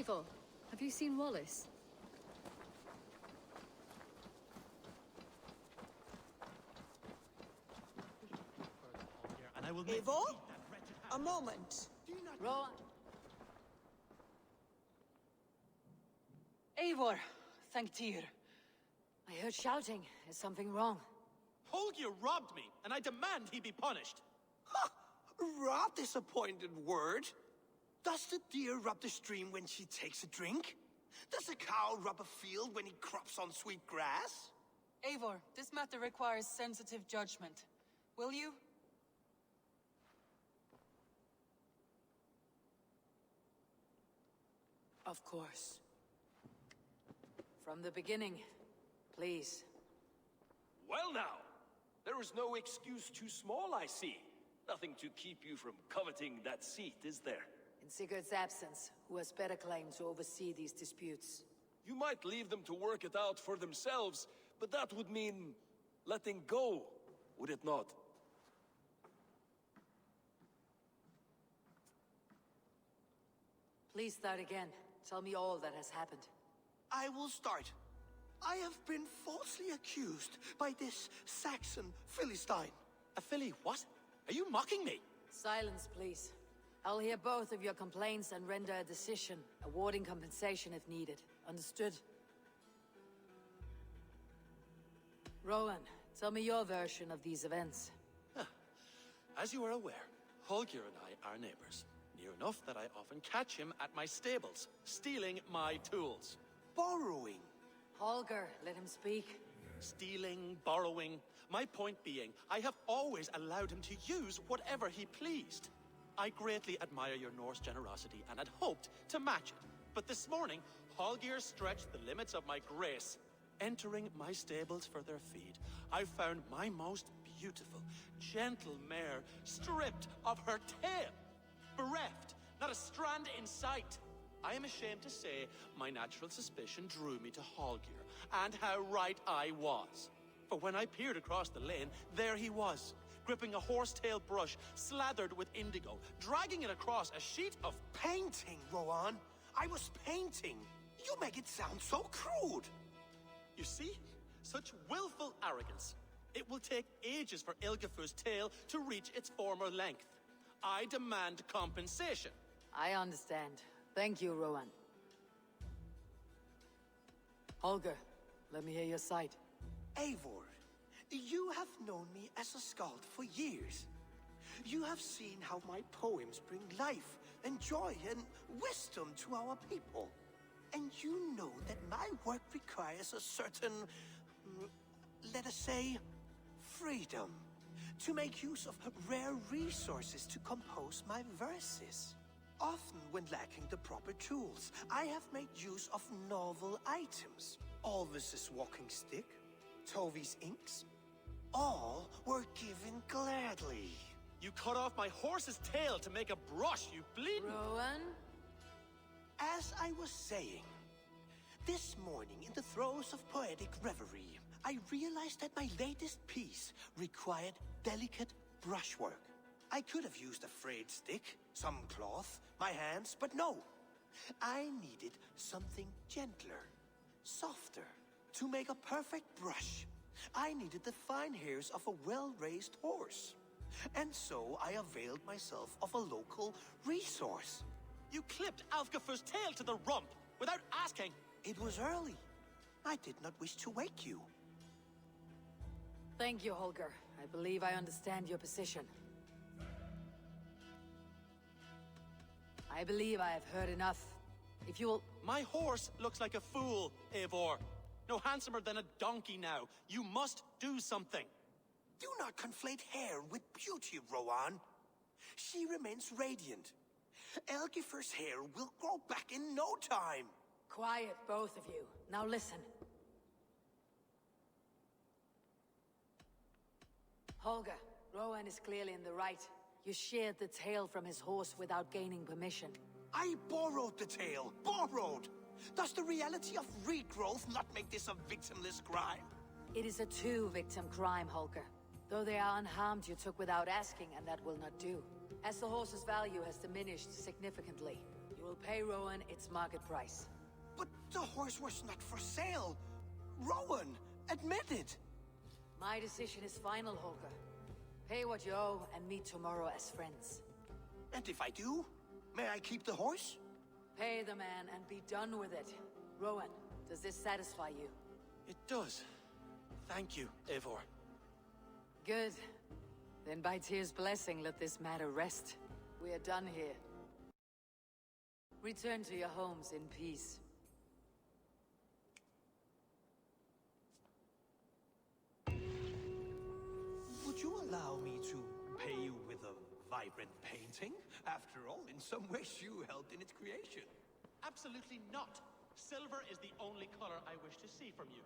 Eivor, have you seen Wallace? And I will Eivor? A moment. Rowan. Eivor, thank Tyr. I heard shouting. Is something wrong? Holger robbed me, and I demand he be punished. Ha! Robbed is a pointed word. Does the deer rub the stream when she takes a drink? Does a cow rub a field when he crops on sweet grass? Eivor, this matter requires sensitive judgment. Will you? Of course. From the beginning, please. Well now, there is no excuse too small, I see. Nothing to keep you from coveting that seat, is there? In Sigurd's absence, who has better claim to oversee these disputes? You might leave them to work it out for themselves, but that would mean letting go, would it not? Please start again. Tell me all that has happened. I will start. I have been falsely accused by this Saxon Philistine. A filly what? Are you mocking me? Silence, please. I'll hear both of your complaints and render a decision, awarding compensation if needed. Understood? Rowan, tell me your version of these events. As you are aware, Holger and I are neighbors. Near enough that I often catch him at my stables, stealing my tools. Borrowing. Holger, let him speak. Stealing, borrowing. My point being, I have always allowed him to use whatever he pleased. I greatly admire your Norse generosity and had hoped to match it. But this morning, Holger stretched the limits of my grace. Entering my stables for their feed, I found my most beautiful, gentle mare stripped of her tail. Bereft, not a strand in sight. I am ashamed to say my natural suspicion drew me to Holger, and how right I was. For when I peered across the lane, there he was, gripping a horsetail brush slathered with indigo, dragging it across a sheet of... Painting, Rowan. I was painting. You make it sound so crude. You see? Such willful arrogance. It will take ages for Ilgafur's tail to reach its former length. I demand compensation. I understand. Thank you, Rowan. Holger, let me hear your side. Eivor, you have known me as a skald for years. You have seen how my poems bring life and joy and wisdom to our people. And you know that my work requires a certain, let us say, freedom. To make use of rare resources to compose my verses. Often when lacking the proper tools, I have made use of novel items. Alvis's walking stick, Tovi's inks. All were given gladly. You cut off my horse's tail to make a brush, you bleeding... Rowan? As I was saying, this morning in the throes of poetic reverie, I realized that my latest piece required delicate brushwork. I could have used a frayed stick, some cloth, my hands, but no. I needed something gentler, softer. To make a perfect brush, I needed the fine hairs of a well-raised horse. And so I availed myself of a local resource. You clipped Alfgafur's tail to the rump, without asking. It was early. I did not wish to wake you. Thank you, Holger. I believe I understand your position. I believe I have heard enough. If you'll... My horse looks like a fool, Eivor. No handsomer than a donkey now. You must do something. Do not conflate hair with beauty, Rowan. She remains radiant. Elgifer's hair will grow back in no time. Quiet, both of you. Now listen. Holger, Rowan is clearly in the right. You sheared the tail from his horse without gaining permission. I borrowed the tail. Borrowed! Does the reality of regrowth not make this a victimless crime? It is a two-victim crime, Holger. Though they are unharmed, you took without asking, and that will not do. As the horse's value has diminished significantly, you will pay Rowan its market price. But the horse was not for sale. Rowan, admit it. My decision is final, Holger. Pay what you owe and meet tomorrow as friends. And if I do, may I keep the horse? Pay the man and be done with it. Rowan, does this satisfy you? It does. Thank you, Eivor. Good. Then by Tyr's blessing, let this matter rest. We are done here. Return to your homes in peace. Would you allow me to pay you with a vibrant painting? After all, in some ways you helped in its creation. Absolutely not. Silver is the only color I wish to see from you.